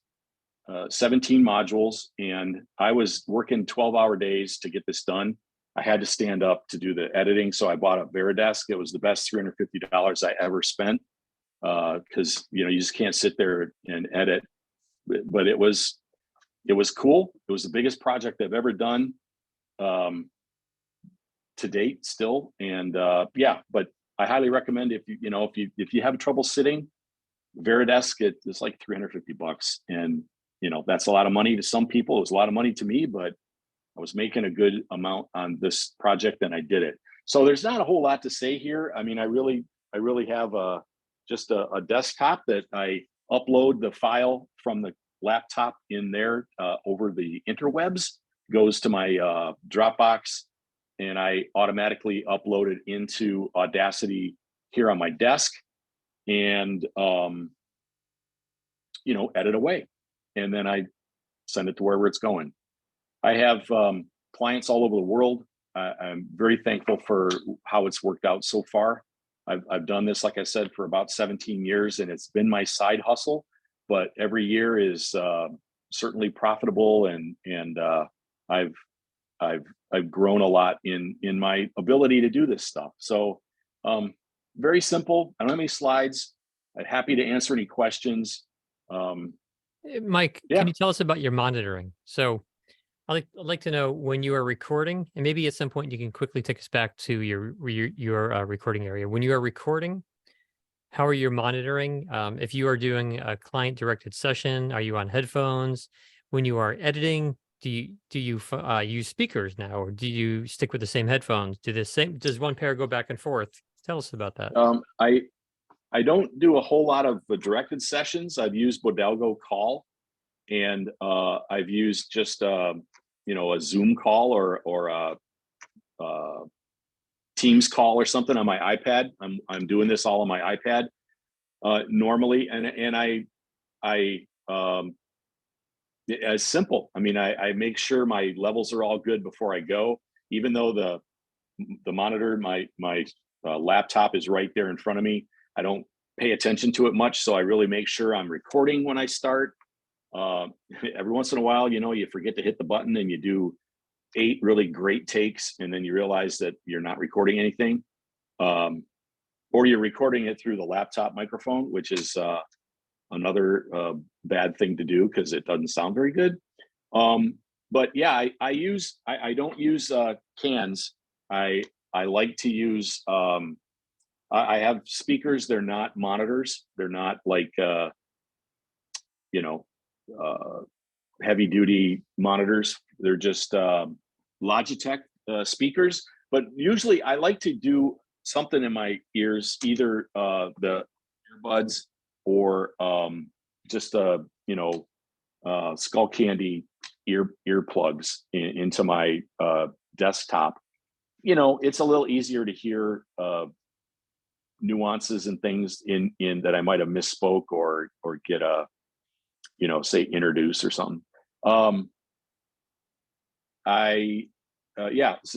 17 modules, and I was working 12-hour days to get this done. I had to stand up to do the editing, so I bought a Veridesk. It was the best $350 I ever spent because you just can't sit there and edit. But it was it was cool. It was the biggest project I've ever done to date still. And yeah, but I highly recommend if you have trouble sitting, Veridesk, it's like $350. And, that's a lot of money to some people. It was a lot of money to me, but I was making a good amount on this project and I did it. So there's not a whole lot to say here. I mean, I really have just a desktop that I upload the file from the laptop in there over the interwebs, goes to my Dropbox, and I automatically upload it into Audacity here on my desk and, edit away. And then I send it to wherever it's going. I have clients all over the world. I'm very thankful for how it's worked out so far. I've done this, like I said, for about 17 years, and it's been my side hustle. But every year is certainly profitable, and I've grown a lot in my ability to do this stuff. So very simple. I don't have any slides. I'm happy to answer any questions. Mike, Yeah. can you tell us about your monitoring? So I'd like to know when you are recording, and maybe at some point you can quickly take us back to your recording area. When you are recording, how are you monitoring? If you are doing a client-directed session, are you on headphones? When you are editing, do you use speakers now, or do you stick with the same headphones? Does one pair go back and forth? Tell us about that. I don't do a whole lot of the directed sessions. I've used Bodelgo Call, and I've used just a Zoom call or a Teams call or something on my iPad. I'm doing this all on my iPad normally, and it's simple. I mean, I make sure my levels are all good before I go, even though the monitor, my laptop is right there in front of me. I don't pay attention to it much, so I really make sure I'm recording when I start. Every once in a while, you forget to hit the button and you do 8 really great takes, and then you realize that you're not recording anything, or you're recording it through the laptop microphone, which is another bad thing to do because it doesn't sound very good. But yeah, I don't use cans. I like to use I have speakers. They're not monitors. They're not like heavy duty monitors. They're just Logitech speakers. But usually I like to do something in my ears, either the earbuds or just Skull Candy earplugs into my desktop. It's a little easier to hear nuances and things in that I might have misspoke or get a say introduce or something. Does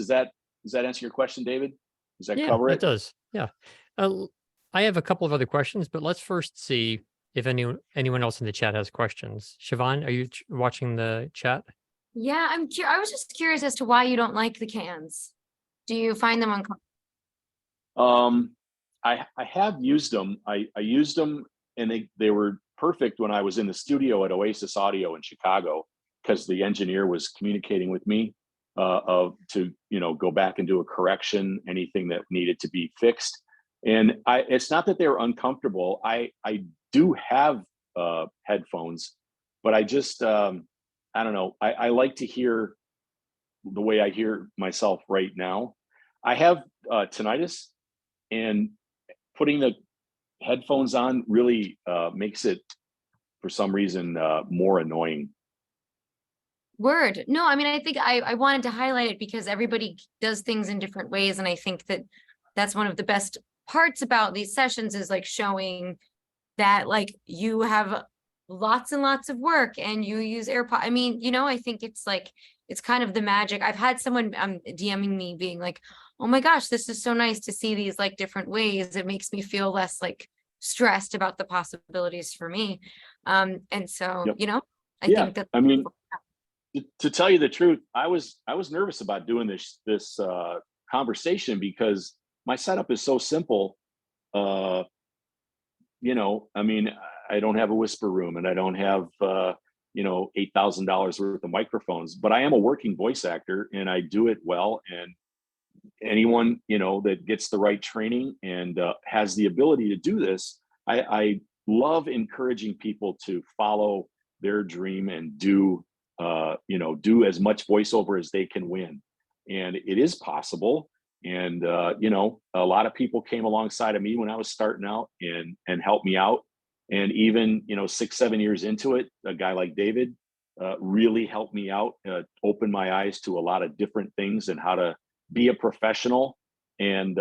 that answer your question, David? Does that cover it? It does. Yeah. I have a couple of other questions, but let's first see if anyone else in the chat has questions. Siobhan, are you watching the chat? Yeah, I was just curious as to why you don't like the cans. Do you find them uncomfortable? I have used them. I used them, and they were perfect when I was in the studio at Oasis Audio in Chicago, because the engineer was communicating with me to go back and do a correction, anything that needed to be fixed. And it's not that they were uncomfortable. I do have headphones, but I just I don't know. I like to hear the way I hear myself right now. I have tinnitus, and putting the headphones on really makes it, for some reason, more annoying. Word. No, I mean, I think I wanted to highlight it because everybody does things in different ways. And I think that that's one of the best parts about these sessions is like showing that like you have lots and lots of work and you use AirPod. I mean, I think it's like, it's kind of the magic. I've had someone DMing me being like, oh my gosh, this is so nice to see these like different ways. It makes me feel less like stressed about the possibilities for me. And so, Yep. I think that, I mean, to tell you the truth, I was nervous about doing this conversation because my setup is so simple. I mean, I don't have a whisper room, and I don't have $8,000 worth of microphones, but I am a working voice actor and I do it well. And anyone, that gets the right training and has the ability to do this, I love encouraging people to follow their dream and do as much voiceover as they can win. And it is possible. And, a lot of people came alongside of me when I was starting out and helped me out. And even, 6-7 years into it, a guy like David really helped me out, opened my eyes to a lot of different things and how to be a professional. And,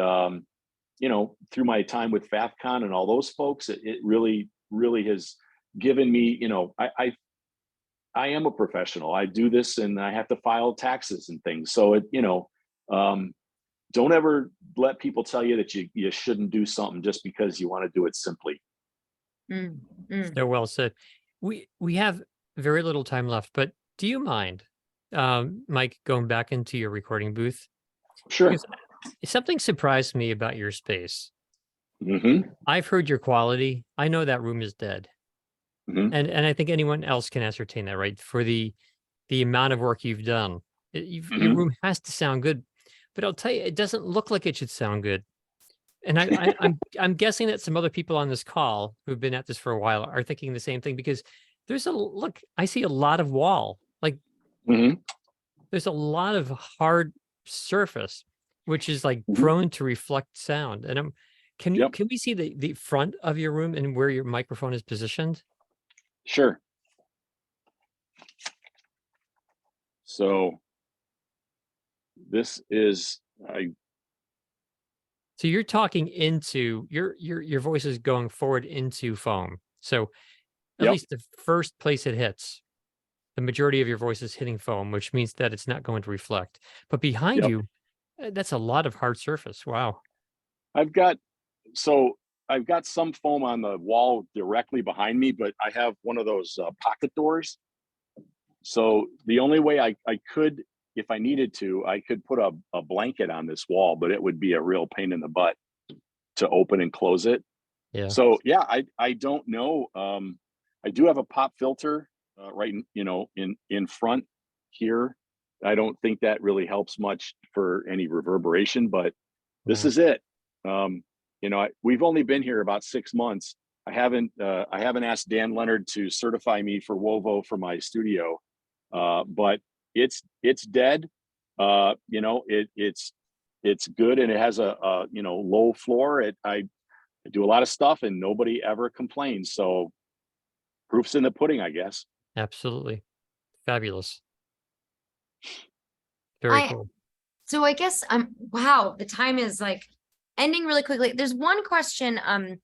through my time with FAFCON and all those folks, it really, really has given me, I am a professional. I do this and I have to file taxes and things. So don't ever let people tell you that you shouldn't do something just because you want to do it simply. So well said. We have very little time left, but do you mind, Mike, going back into your recording booth? Sure. Because something surprised me about your space. Hmm. I've heard your quality. I know that room is dead. Hmm. And I think anyone else can ascertain that, right? For the amount of work you've done, your room has to sound good. But I'll tell you, it doesn't look like it should sound good. And I'm guessing that some other people on this call who've been at this for a while are thinking the same thing, because I see a lot of wall, like Hmm. there's a lot of hard surface, which is like Mhm. prone to reflect sound. And Yep. can we see the front of your room and where your microphone is positioned? Sure. So this is, So you're talking into your voice is going forward into foam. So at yep. least the first place it hits, the majority of your voice is hitting foam, which means that it's not going to reflect. But behind Yep. you, that's a lot of hard surface. Wow. I've got some foam on the wall directly behind me, but I have one of those pocket doors. So the only way I could, if I needed to, I could put a blanket on this wall, but it would be a real pain in the butt to open and close it. Yeah. So yeah, I don't know. I do have a pop filter right in front here. I don't think that really helps much for any reverberation, but this Yeah. is it. We've only been here about 6 months. I haven't asked Dan Leonard to certify me for WOVO for my studio, but it's dead. It's good, and it has a low floor. I do a lot of stuff, and nobody ever complains. So proof's in the pudding, I guess. Absolutely. Fabulous. Very cool. So I guess wow, the time is like ending really quickly. There's one question. I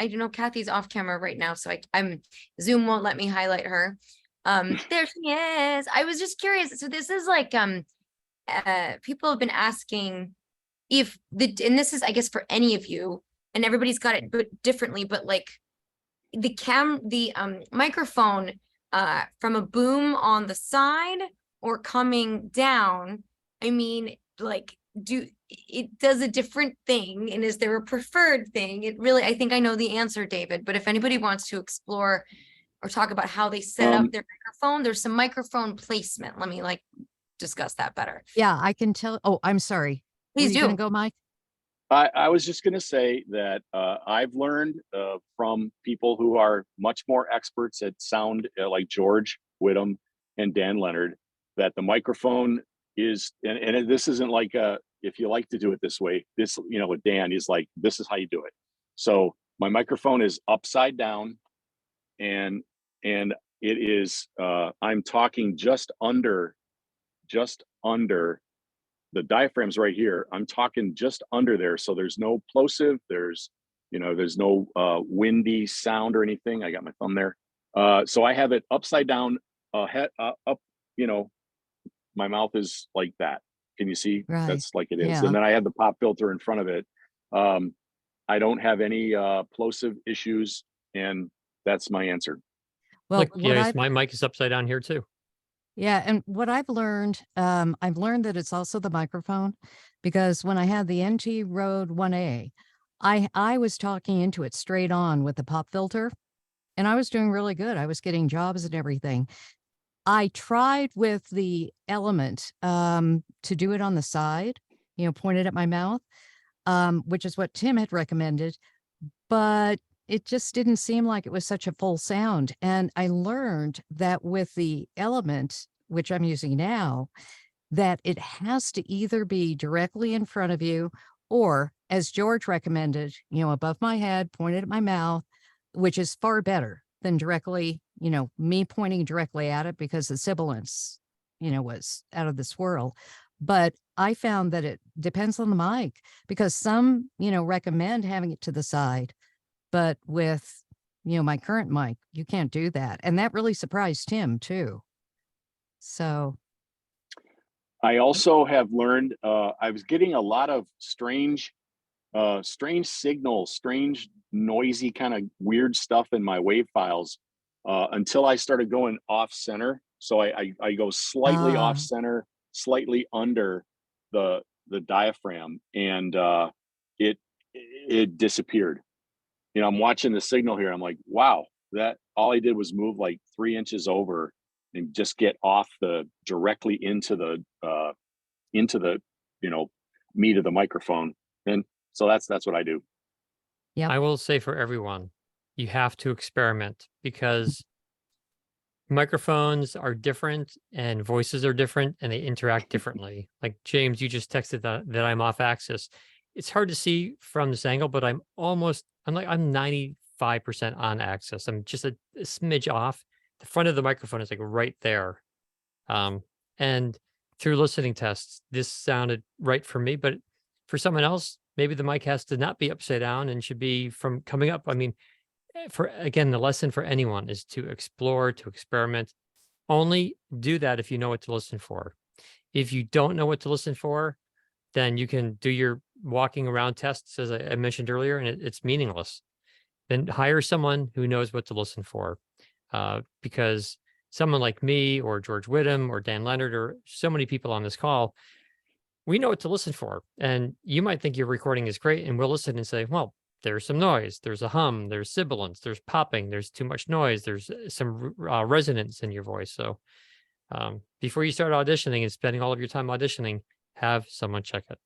don't know, Cathy's off camera right now, so I'm Zoom won't let me highlight her. There she is. I was just curious. So this is like people have been asking and this is, I guess, for any of you, and everybody's got it but differently, but like the microphone from a boom on the side or coming down, I mean, like, it does a different thing, and is there a preferred thing? It really, I think I know the answer, David, but if anybody wants to explore or talk about how they set up their microphone, there's some microphone placement. Let me discuss that better. Yeah, I can tell. Oh, I'm sorry. Please Were you do. gonna go, Mike? I was just going to say that I've learned from people who are much more experts at sound, like George Whittam and Dan Leonard, that the microphone is, and this isn't like if you like to do it this way, this, with Dan, he's like, this is how you do it. So my microphone is upside down, and it is, I'm talking just under the diaphragm's right here. I'm talking just under there. So there's no plosive, there's no windy sound or anything. I got my thumb there. So I have it upside down, head up, my mouth is like that. Can you see? Right. That's like it is. Yeah. And then I have the pop filter in front of it. I don't have any plosive issues, and that's my answer. Well, Look, what yes, I've my mic is upside down here too. Yeah, and what I've learned that it's also the microphone, because when I had the NT Rode 1A, I was talking into it straight on with the pop filter, and I was doing really good. I was getting jobs and everything. I tried with the element to do it on the side, pointed at my mouth, which is what Tim had recommended, but it just didn't seem like it was such a full sound. And I learned that with the element, which I'm using now, that it has to either be directly in front of you or, as George recommended, above my head, pointed at my mouth, which is far better than directly, me pointing directly at it, because the sibilance, was out of this world. But I found that it depends on the mic, because some, recommend having it to the side, but with, my current mic, you can't do that. And that really surprised Tim too. So I also have learned, I was getting a lot of strange signals, strange, noisy, kind of weird stuff in my wave files until I started going off center. So I go slightly off center, slightly under the diaphragm, and it disappeared. I'm watching the signal here. I'm like, wow, that all I did was move like 3 inches over and just get off directly into the meat of the microphone. And so that's what I do. Yep. I will say for everyone, you have to experiment, because microphones are different and voices are different and they interact differently. Like James, you just texted that I'm off axis. It's hard to see from this angle, but I'm 95% on axis. I'm just a smidge off. The front of the microphone is like right there. And through listening tests, this sounded right for me, but for someone else, maybe the mic has to not be upside down and should be from coming up. I mean, the lesson for anyone is to explore, to experiment. Only do that if you know what to listen for. If you don't know what to listen for, then you can do your walking around tests, as I mentioned earlier, and it's meaningless. Then hire someone who knows what to listen for, because someone like me or George Whittam or Dan Leonard or so many people on this call, we know what to listen for. And you might think your recording is great, and we'll listen and say, well, there's some noise, there's a hum, there's sibilance, there's popping, there's too much noise, there's some resonance in your voice. So before you start auditioning and spending all of your time auditioning, have someone check it.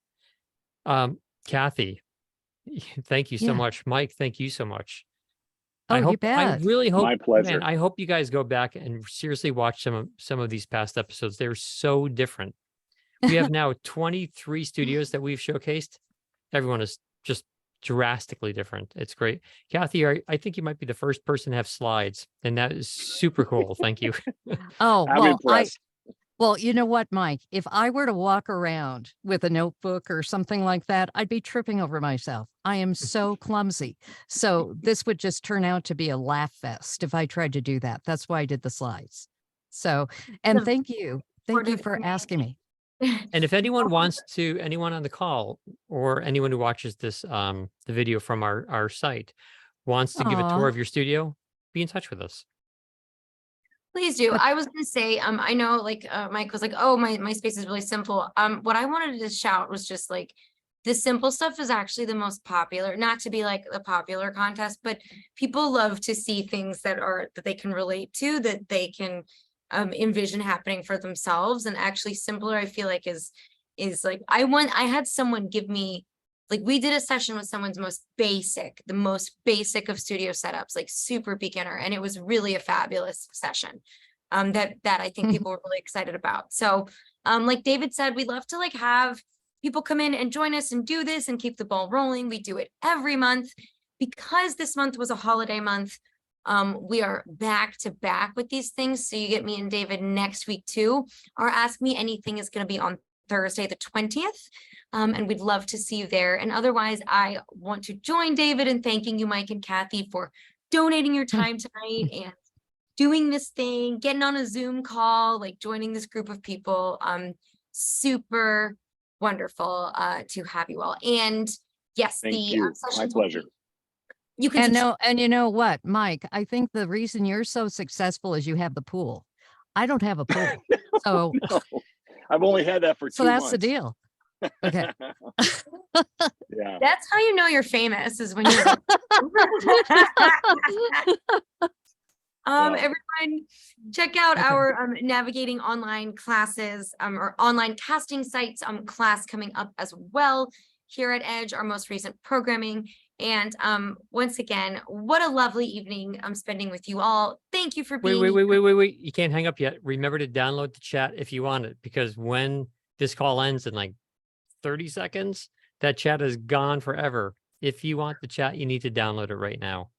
Cathy, thank you so much. Mike, thank you so much. You bet. I really hope, My pleasure. man, I hope you guys go back and seriously watch some of these past episodes. They're so different. We have now 23 studios that we've showcased. Everyone is just drastically different. It's great. Cathy, I think you might be the first person to have slides, and that is super cool. Thank you. Oh, I'm well, impressed. well, you know what, Mike? If I were to walk around with a notebook or something like that, I'd be tripping over myself. I am so clumsy. So this would just turn out to be a laugh fest if I tried to do that. That's why I did the slides. So, and thank you. Thank you for asking me. And if anyone anyone on the call or anyone who watches this, the video from our site wants to give a tour of your studio, be in touch with us. Please do. I was going to say, I know like Mike was like, oh, my space is really simple. What I wanted to shout was just like, the simple stuff is actually the most popular, not to be like the popular contest, but people love to see things that they can relate to, that they can envision happening for themselves. And actually simpler, I feel like is like, I had someone give me, like, we did a session with someone's the most basic of studio setups, like super beginner. And it was really a fabulous session that I think people were really excited about. So like David said, we'd love to like have people come in and join us and do this and keep the ball rolling. We do it every month. Because this month was a holiday month, we are back to back with these things. So you get me and David next week too. Our Ask Me Anything is going to be on Thursday, the 20th. And we'd love to see you there. And otherwise, I want to join David in thanking you, Mike and Cathy, for donating your time tonight and doing this thing, getting on a Zoom call, like joining this group of people. Super wonderful to have you all. And yes, Thank you. My pleasure. You can and you know what, Mike, I think the reason you're so successful is you have the pool. I don't have a pool. So no, I've only had that for 2 months. So that's the deal. Okay. Yeah. That's how you know you're famous, is when you're Well, everyone, check out Okay. our navigating online classes or online casting sites class coming up as well here at Edge, our most recent programming. And once again, what a lovely evening I'm spending with you all. Thank you for Wait, being wait. You can't hang up yet. Remember to download the chat if you want it, because when this call ends in like 30 seconds, that chat is gone forever. If you want the chat, you need to download it right now.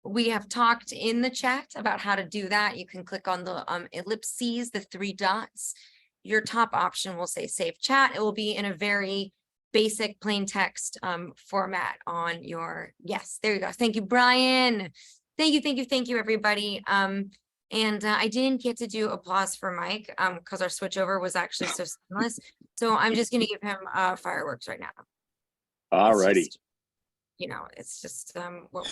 We have talked in the chat about how to do that. You can click on the ellipses, the 3 dots. Your top option will say save chat. It will be in a very basic plain text format on your, yes, there you go. Thank you, Brian. Thank you, everybody. And I didn't get to do applause for Mike because our switchover was actually so seamless. So I'm just going to give him fireworks right now. all It's righty. just, it's just what